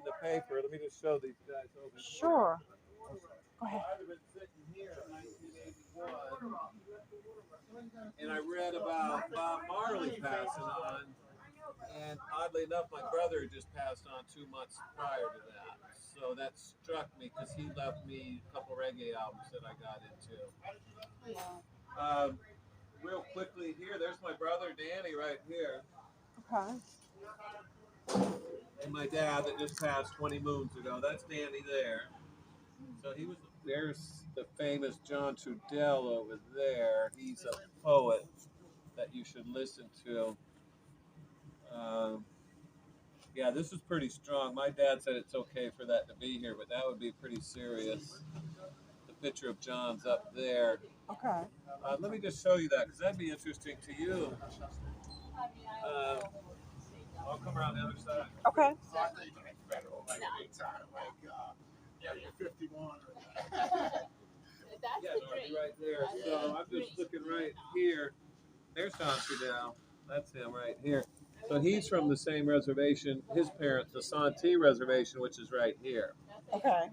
the paper. Let me just show these guys over here. Sure. Go ahead. I'd have been sitting here in 1981, and I read about Bob Marley passing on. And oddly enough, my brother just passed on 2 months prior to that. So that struck me because he left me a couple reggae albums that I got into. Real quickly here, there's my brother Danny right here. Okay. And my dad that just passed 20 moons ago. That's Danny there. So there's the famous John Trudell over there. He's a poet that you should listen to. Yeah, this is pretty strong. My dad said it's okay for that to be here, but that would be pretty serious. The picture of John's up there. Okay. Let me just show you that because that'd be interesting to you. I'll come around the other side. Okay. Yeah, you're 51. Yeah, no, I'll be right there. So I'm just looking right here. There's John Trudell. That's him right here. So he's from the same reservation. His parents, the Santee Reservation, which is right here. Okay.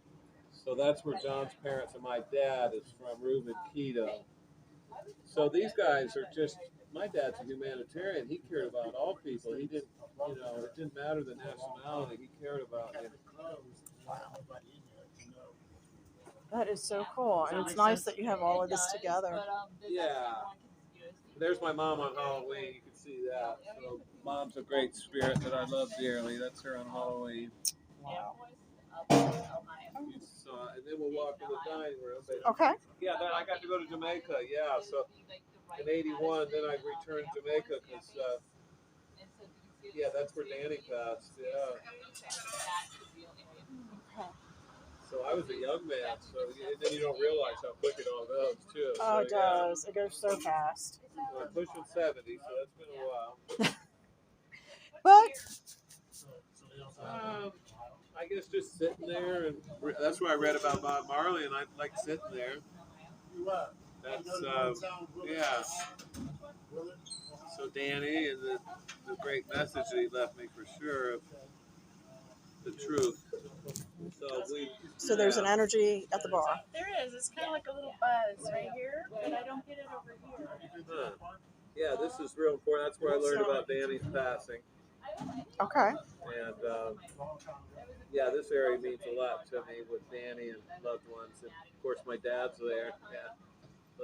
So that's where John's parents and my dad is from, Reuben Keto. So these guys are just, my dad's a humanitarian. He cared about all people. He didn't, it didn't matter the nationality. He cared about it. That is so cool. And it's nice that you have all of this together. Yeah. There's my mom on Halloween. You can see that. So mom's a great spirit that I love dearly. That's her on Halloween. Wow. And then we'll walk in the dining room. Okay. Yeah, then I got to go to Jamaica. Yeah, so in '81, then I returned to Jamaica because, yeah, that's where Danny passed. Yeah. Okay. So I was a young man, so and then you don't realize how quick it all goes, too. Oh, so, it does. It goes so fast. I'm pushing 70, so that's been a while. But I guess just sitting there, and that's where I read about Bob Marley, and I like sitting there. That's, yeah. So Danny, and the great message that he left me for sure of the truth. So there's an energy at the bar. There is. It's kind of like a little buzz right here, but I don't get it over here. Huh. Yeah, this is real important. That's where I learned about Danny's passing. Okay. And yeah, this area means a lot to me with Danny and loved ones. And of course, my dad's there. Yeah.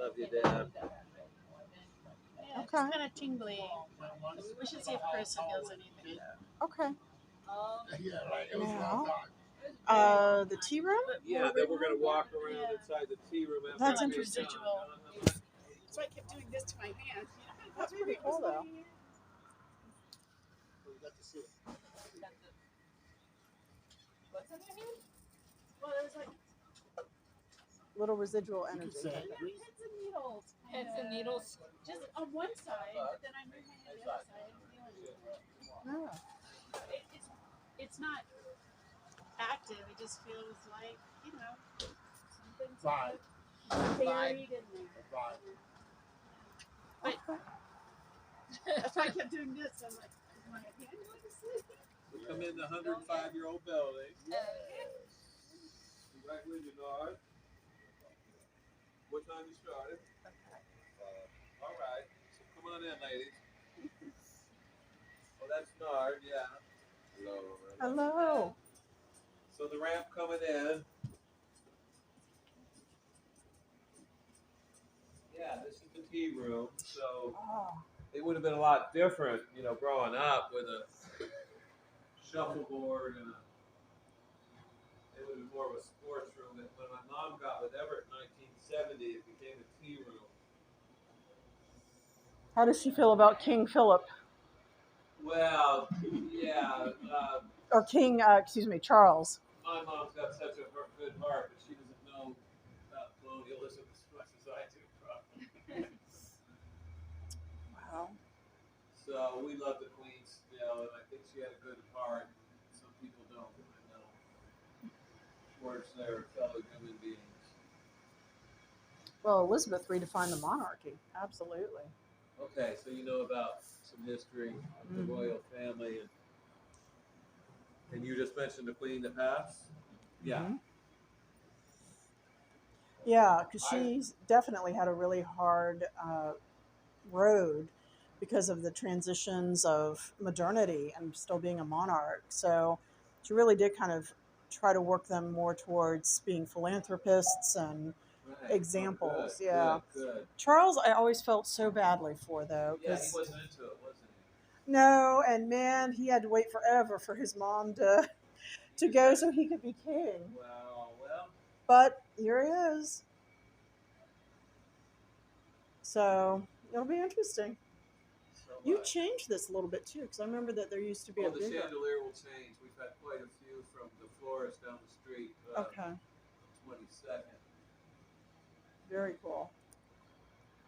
Love you, Dad. Yeah, it's kind of tingly. We should see if Chris feels anything. Okay. Now, the tea room? Yeah, then we're going to walk around inside the tea room. That's interesting. So I kept doing this to my hand. That's pretty cool, though. Well, it was like little residual energy. heads and needles. Heads and needles. Just on one side, but then I moved my hand the other side. Yeah. It's not active. It just feels like, something's buried in there. But if I kept doing this, I'm like, is my hand going to sleep? We come in the 105-year-old building. Right with you, Nard. What time you started? All right. So come on in, ladies. Well, that's Nard, yeah. Hello. Hello. So the ramp coming in. Yeah, this is the tea room. So it would have been a lot different, growing up with a shuffleboard and it would have been more of a sports room. And when my mom got with Everett in 1970, it became a tea room. How does she feel about King Philip? Well, yeah. Or King, Charles. My mom's got such a good heart, but she doesn't know about colonialism as much as I do, probably. Wow. So we love the Queen still, and I think she had a good heart. Some people don't, I know. Of course, they're fellow human beings. Well, Elizabeth redefined the monarchy. Absolutely. Okay, so you know about some history of the royal family. And And you just mentioned the queen that passed? Yeah. Mhm. Yeah, because she's definitely had a really hard road because of the transitions of modernity and still being a monarch. So she really did kind of try to work them more towards being philanthropists and Right. examples. Oh, Yeah. good. Charles, I always felt so badly for, though. Yeah, he 'Cause wasn't into it, wasn't no, and man, he had to wait forever for his mom to go so he could be king. he? Well, But here he is. So it'll be interesting. so You much. changed this a little bit too, because I remember that there used to be Oh, a the bigger. chandelier will change. We've had quite a few from the florist down the street. Okay, 22nd. very cool.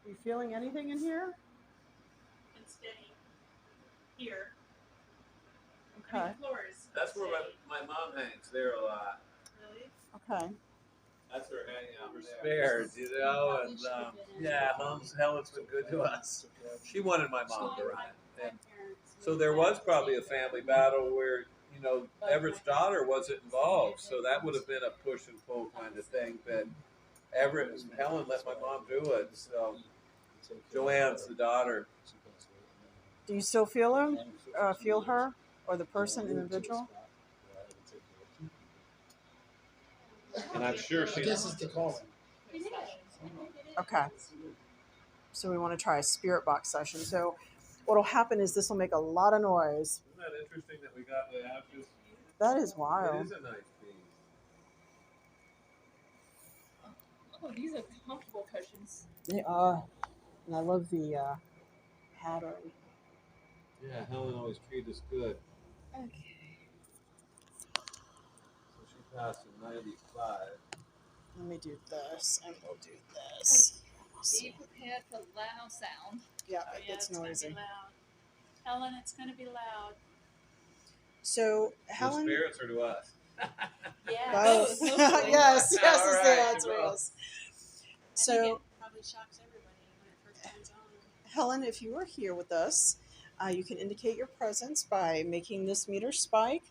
Are you feeling anything in here? And steady here. I Okay. mean, the floor is That's where steady. my mom hangs there a lot. Really? Okay. That's her hanging out her spares, you know, and yeah, Helen's been good to us. She wanted my mom to run it, and so there was probably a family battle where Everett's daughter wasn't involved, so that would have been a push and pull kind of thing. But Everett and Helen let my mom do it, so Joanne's the daughter. Do you still feel him? Feel her, or the person, individual? And I'm sure she. I guess it's the calling. It is. Okay. So we want to try a spirit box session. So what'll happen is this will make a lot of noise. Isn't that interesting that we got the ashes? That is It wild. is a nice piece. Oh, these are comfortable cushions. They are, and I love the pattern. Yeah, Helen always treated us good. Okay. So she passed in '95. Let me do this, and we'll do this. Be prepared for loud sound. Yeah, Oh, it yeah, gets it's gonna noisy. be loud. Helen, it's gonna be loud. So The Helen, spirits are to us. Yeah. both. Both. Yes, yes, All is right, the answer. both. Yes. I So think it probably shocks everybody when it first comes on. Helen, if you are here with us, you can indicate your presence by making this meter spike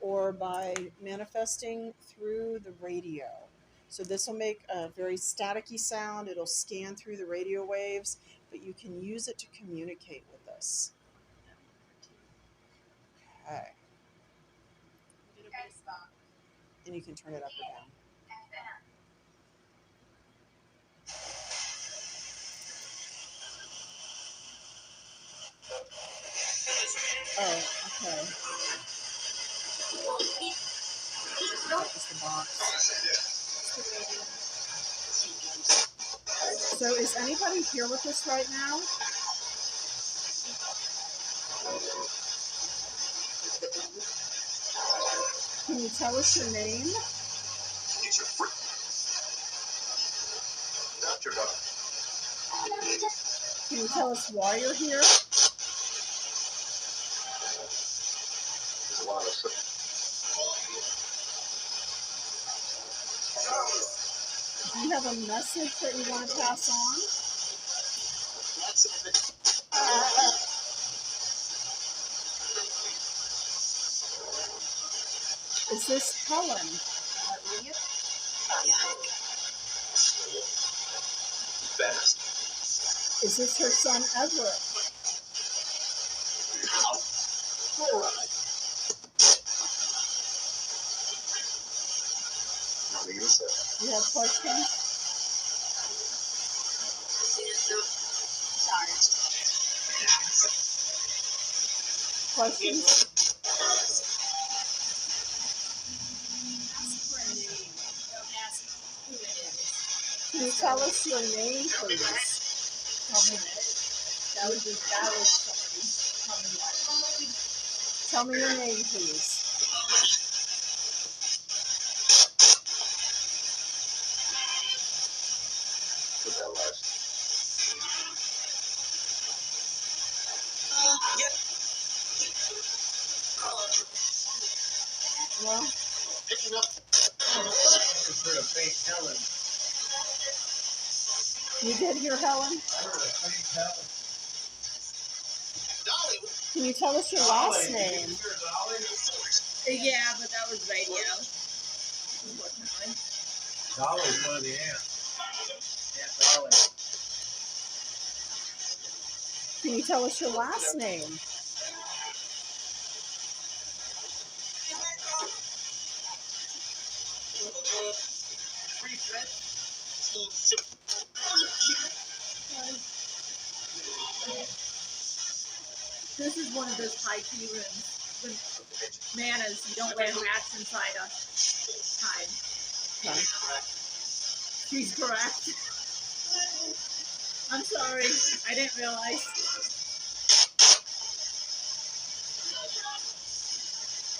or by manifesting through the radio. So this will make a very staticky sound. It'll scan through the radio waves, but you can use it to communicate with us. Okay. Get a voice box. And you can turn it up or down. Oh, okay. That was the box. So is anybody here with us right now? Can you tell us your name? Can you tell us why you're here? Do you have a message that you want to pass on? Is this Helen? Is this her son Everett? Do you have questions? Questions? Ask for a name. Don't ask who it is. Can you tell us your name, please? That was somebody. Tell me your name, please. Well, Heard a faint Helen. you did hear Helen? I heard a faint Helen. Can you tell us your last name? Did you hear Dolly? Yeah, but that was radio. Unfortunately. Dolly's one of the ants. Aunt Dolly. Can you tell us your last name? This is one of those high key rooms with manners. You don't wear hats inside a hide. No. She's correct. I'm sorry. I didn't realize.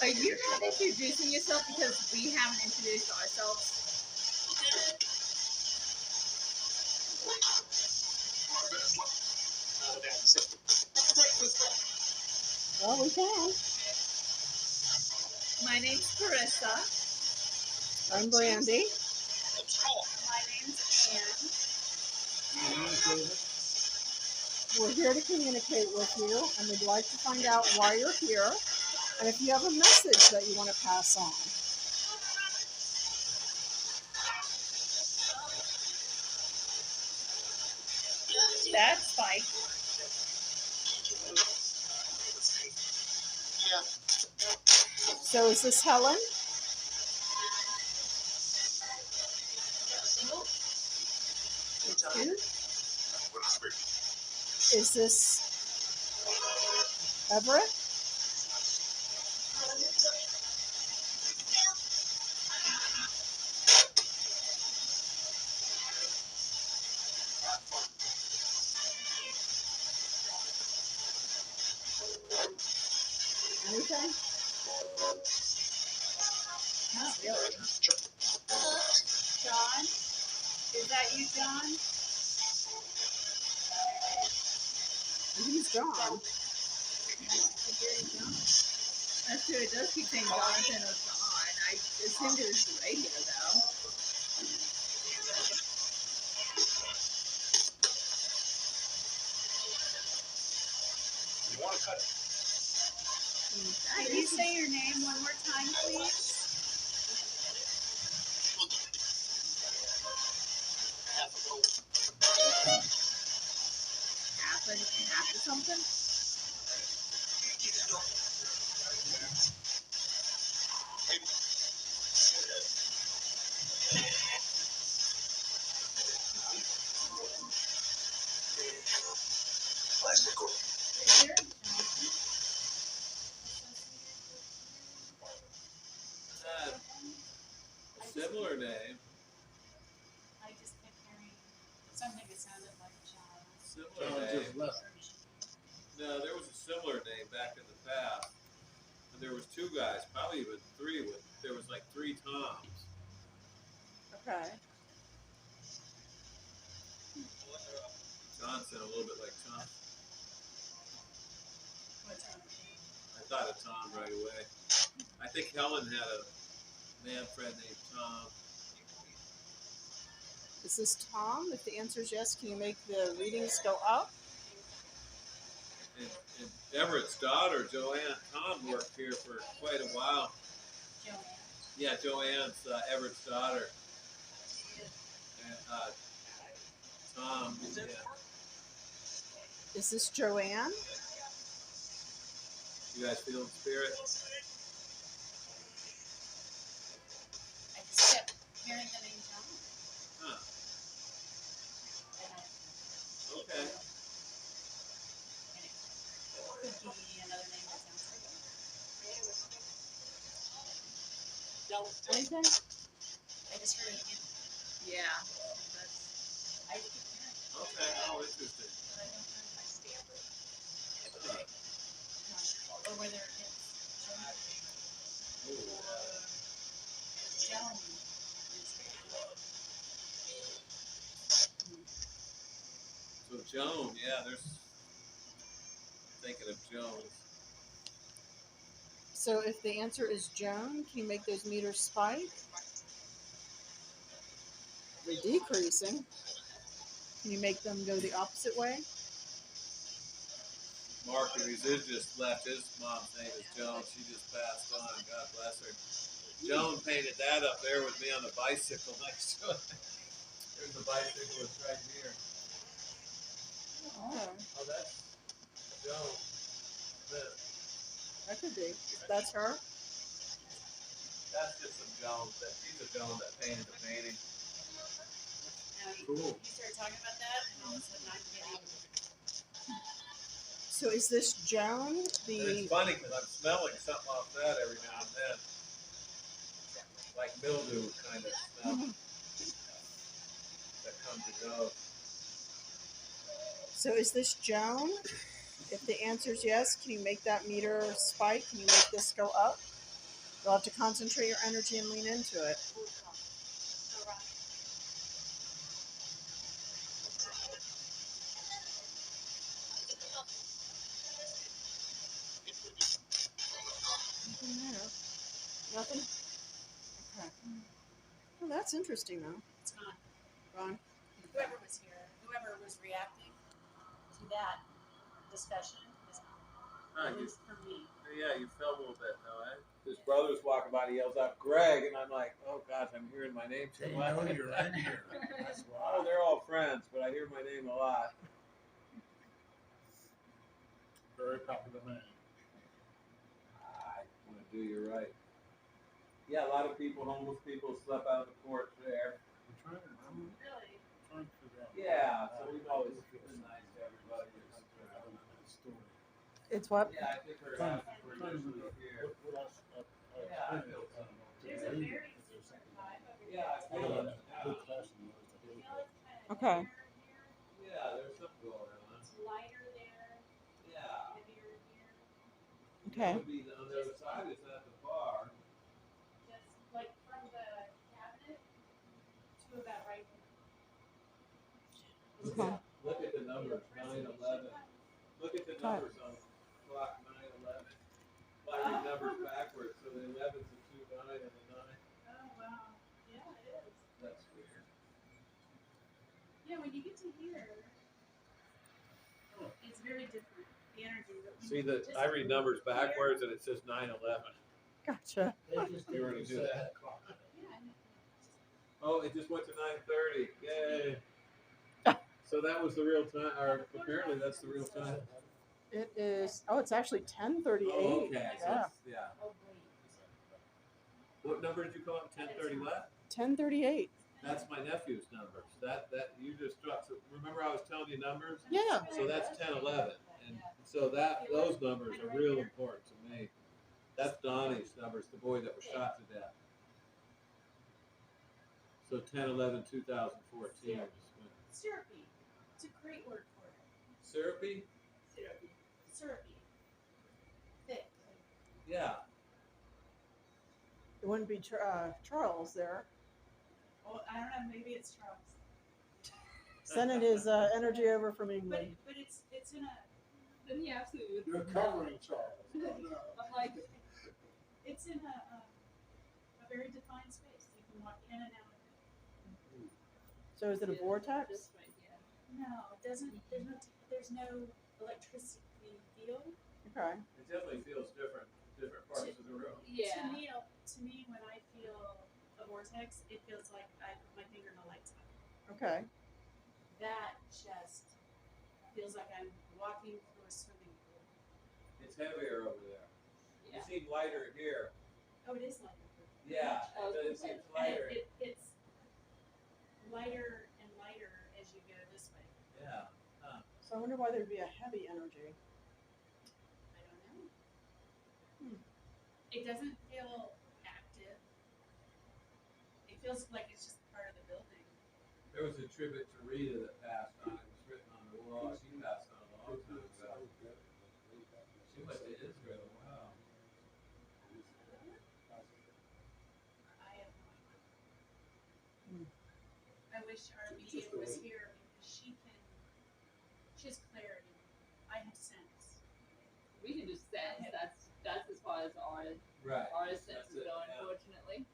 Are you not introducing yourself because we haven't introduced ourselves? Well, we can. My name's Carissa. I'm Brandy. My name's Anne. We're here to communicate with you, and we'd like to find out why you're here, and if you have a message that you want to pass on. That's Spike. So is this Helen? Is this Everett? Anything? Not really. John? Is that you, John? Who's John? That's true. It does keep saying Jonathan or John. I assumed it was the radio, though. You want to cut it? Can you say your name one more time, please? Half or something? A similar name. I just kept hearing something that sounded like John. Similar name. No, there was a similar name back in the past. And there was two guys, probably even three. There was like 3 Toms. Okay. John sounded a little bit like Tom. What's up? I thought of Tom right away. I think Helen had a man friend named Tom. Is this Tom? If the answer is yes, can you make the readings go up? And Everett's daughter, Joanne, Tom worked here for quite a while. Joanne. Yeah, Joanne's Everett's daughter. And Tom, yeah. Is this Joanne? You guys feeling spirit? I just kept hearing the name John. Huh. And Okay. it could be another name that sounds like Anything? I just heard it again. Yeah. I keep hearing it, Okay. Oh, interesting. but I don't know if I stand it. Huh. Or whether it's John Ooh. or Joan. So Joan, yeah, there's thinking of Joan. So if the answer is Joan, can you make those meters spike? They're decreasing. Can you make them go the opposite way? Mark the musician left. His mom's name is Joan. She just passed on. God bless her. Joan painted that up there with me on the bicycle next to it. There's the bicyclist right here. Oh, that's Joan. That could be. That's her. That's just some Joan. She's a Joan that painted the painting. Cool. You started talking about that, and all of a sudden I'm getting. So is this Joan? It's funny because I'm smelling something off that every now and then. Like mildew kind of smell that comes and goes. So is this Joan? If the answer is yes, can you make that meter spike? Can you make this go up? You'll have to concentrate your energy and lean into it. Nothing there. Nothing? Okay. Well, that's interesting, though. It's not. Ron? Whoever was here, whoever was reacting to that discussion is at least for me. Yeah, you felt a little bit, though, eh? His brother's walking by, he yells out, Greg, and I'm like, oh gosh, I'm hearing my name too much. They know you're in here. That's why. Oh, they're all friends, but I hear my name a lot. Very popular man. I want to do you right. Yeah, a lot of people, homeless people, slept out on the porch there. We're trying to Really? figure out. Yeah, so we've always been nice to everybody. It's what? Yeah, I think we're usually here. Yeah, I feel so. There's a very different vibe over here. Yeah, I feel it. I feel it's kind of Okay. heavier here. Yeah, there's something going on. It's lighter there, Yeah. heavier here. Okay. Would be on the other side is at the bar. Just like from the cabinet to about right here. Okay. Look at the numbers, 9/11. Look at the numbers on the clock, 9/11. Like the numbers backwards, so the 11's a 2, 9, and the 9. Oh, wow. Yeah, it is. That's weird. Yeah, when you get to here, it's very different. The energy. But when See, you just I read numbers here- backwards and it says 9/11. Gotcha. You already do that. Yeah, I know. Oh, it just went to 9:30. Yay. So that was the real time, or apparently that's the real time. It is. Oh, it's actually 10:38. Oh, okay. So Yeah. yeah. Oh, wait. What number did you call it? 10:30 what? 10:38. That's my nephew's numbers. That you just struck. So remember I was telling you numbers? Yeah. So that's 10/11. And so those numbers are real important to me. That's Donnie's numbers, the boy that was shot to death. So 10/11/2014. Syrupy. It's a great word for it. Syrupy? Syrupy. Syrupy. Thick. Yeah. It wouldn't be Charles there. Well, I don't know. Maybe it's Charles. Sending his energy over from England. But it's in a. Yeah, absolutely. You're covering Charles. I'm like, It's in a very defined space. You can walk in and out of it. So is it a vortex? this way, yeah. No, it doesn't. There's no electricity field. Okay. It definitely feels different parts of the room. Yeah. To me, when I feel a vortex, it feels like I put my finger in a light socket. Okay. That just feels like I'm walking through a swimming pool. It's heavier over there. Yeah. You seem lighter here. Oh, it is lighter. Yeah, I was it gonna say, seems lighter. It's lighter and lighter as you go this way. Yeah. So I wonder why there'd be a heavy energy. I don't know. It doesn't feel active. It feels like it's just part of the building. There was a tribute to Rita that passed on. It was written on the wall. She passed on a long time ago. She went to Israel. Wow. I have no Hmm. idea. I wish our medium was here because she has clarity. I have sense. We can just sense. That's as far as our Right. senses it, go, yeah. unfortunately.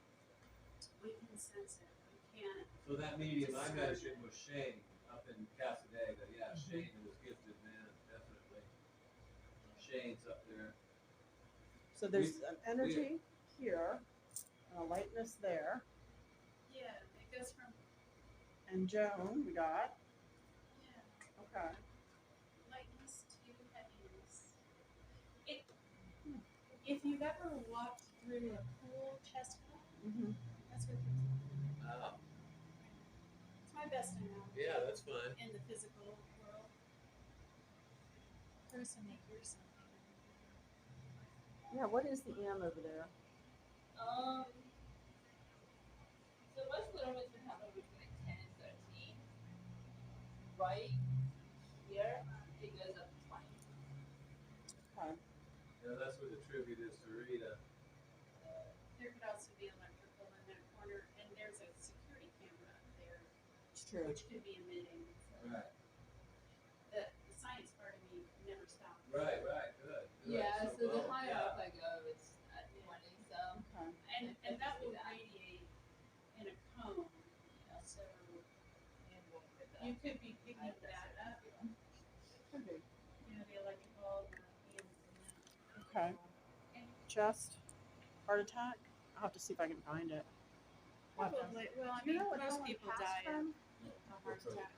We can sense it. We can't. So that medium I mentioned was Shane up in Casadega. Yeah, Shane was gifted man, definitely. shades up there. So there's an energy here, and a lightness there. Yeah, it goes from And Joan, we got. Okay. lightness to heaviness. If you've ever walked through a cool chest wall, Mm-hmm. that's what it's. Oh, It's my best analogy. yeah, that's fine. In the physical world. Person may hear something. Yeah, what is the M over there? So most of the numbers been happening between like 10 and 13. Right here, it goes up to 20. Okay. Yeah, that's where the tribute is to Rita. There could also be electrical in that corner, and there's a security camera up there, It's true. which could be emitting. So Right. the science part of me never stops. Right, good. Yeah, so the boom, higher yeah. up I go, it's at 20. So Okay. And that will radiate in a cone. So you could be picking that up. Could be. You know, the electrical. Okay. Chest, heart attack. I'll have to see if I can find it. Probably. Well, I Do you mean, know what most Helen people passed die from? of a heart attack.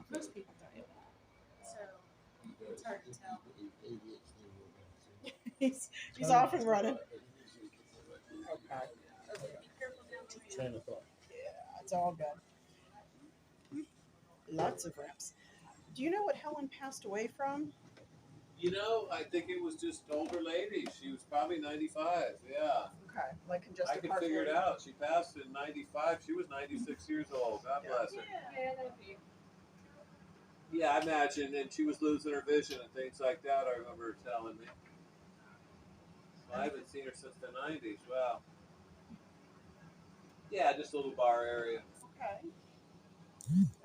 Most people die of that. So it's hard to tell. he's off and running. Okay. Be careful down the road. Train of thought. Yeah, it's all good. Lots of reps. Do you know what Helen passed away from? You know, I think it was just older lady. She was probably 95. Yeah. Okay, like I congestive could heart figure it failure. out. She passed in 95. She was 96 years old. God Yeah. bless her. yeah, that'd be. Yeah, I imagine. And she was losing her vision and things like that. I remember her telling me. Well, I haven't seen her since the 90s. Wow. Yeah, just a little bar area. Okay.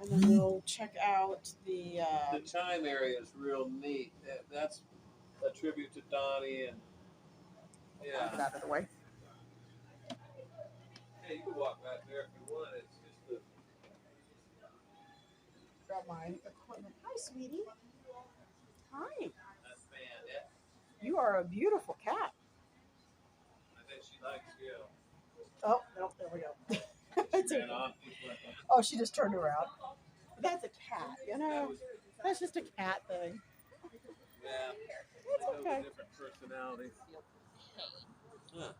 And then we'll check out the. The chime area is real neat. That's a tribute to Donnie and Get yeah. out of the way. Yeah, you can walk back there if you want. It's just the Grab my equipment. Hi, sweetie. Hi. that fan. Yeah, You are a beautiful cat. I think she likes you. Oh, no, there we go. It's Ran okay. off. She's like, Oh, she just turned around. That's a cat, you know? That's just a cat thing. yeah. It's They okay. have different personalities. Feel pain, Huh.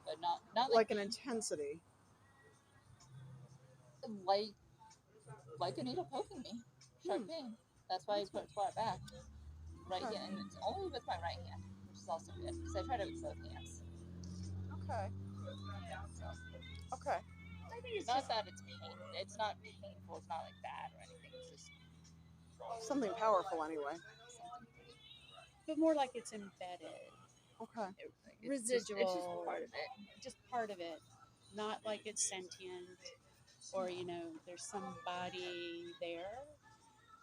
but not Like an intensity. like a needle poking me. Sharp pain. That's why I brought it back. Right Okay. hand, and it's only with my right hand, which is also good because I tried it with both hands. Okay. Okay. I think it's not that it's pain. It's not painful. It's not like bad or anything. It's just Something powerful anyway. something. But more like it's embedded. Okay. It's just Residual. part of it. Just part of it. Not like it's sentient or, you know, there's somebody there.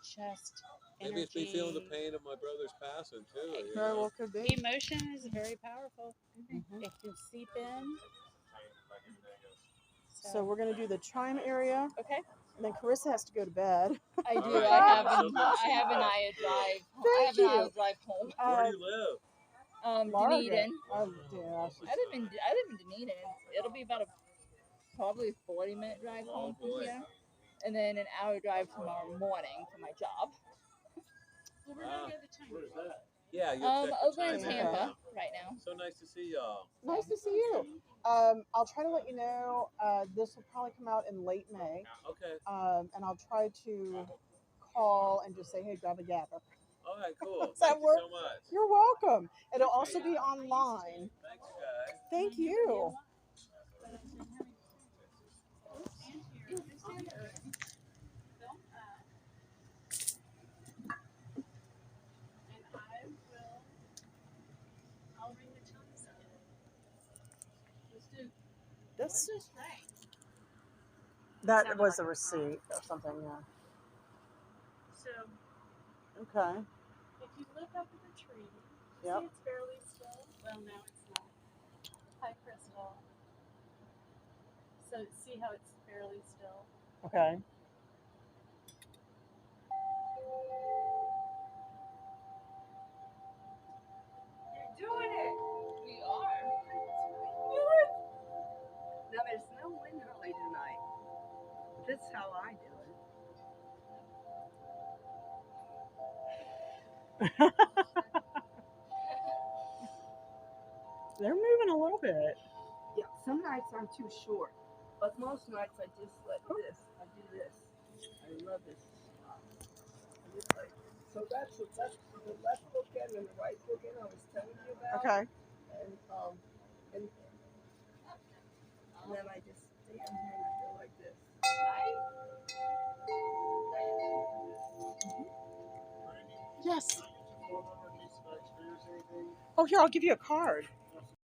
Just energy. Maybe it's me feeling the pain of my brother's passing too. You Very know? well could be. Emotion is very powerful. Mhm. It can seep in. So we're going to do the chime area, Okay. and then Carissa has to go to bed. I do. All right. I have So good to see I have you an guys. eye drive. Thank I have an you. aisle drive home. Where do you live? Largo. Dunedin. Oh, gosh. I live in Dunedin. It'll be about a probably 40-minute drive home from boy. here, and then an hour drive tomorrow morning for my job. Well, we're Wow. gonna go to China. Where's that? Yeah, you'll check the Over in chime area Tampa out. right now. So nice to see y'all. Nice to see you. I'll try to let you know. This will probably come out in late May. Okay. And I'll try to call and just say, hey, grab a gabba. All right, cool. Does that Thank work? you so much. You're welcome. It'll also be online. Thanks, guys. Thank you. I'll ring the chimes again. Let's do This this right. that was a receipt or something, yeah. So Okay. if you look up at the tree, Yep. see it's fairly still. Well, now it's not. Hi, Crystal. So see how it's fairly still. Okay. They're moving a little bit. Yeah, some nights I'm too short, but most nights I just like this. I do this. I love this. I just like, so that's the left bookend and the right bookend I was telling you about. Okay. And then I just stand here and I go like this. Yes. Phone number in case of experience or anything. Oh, here, I'll give you a card.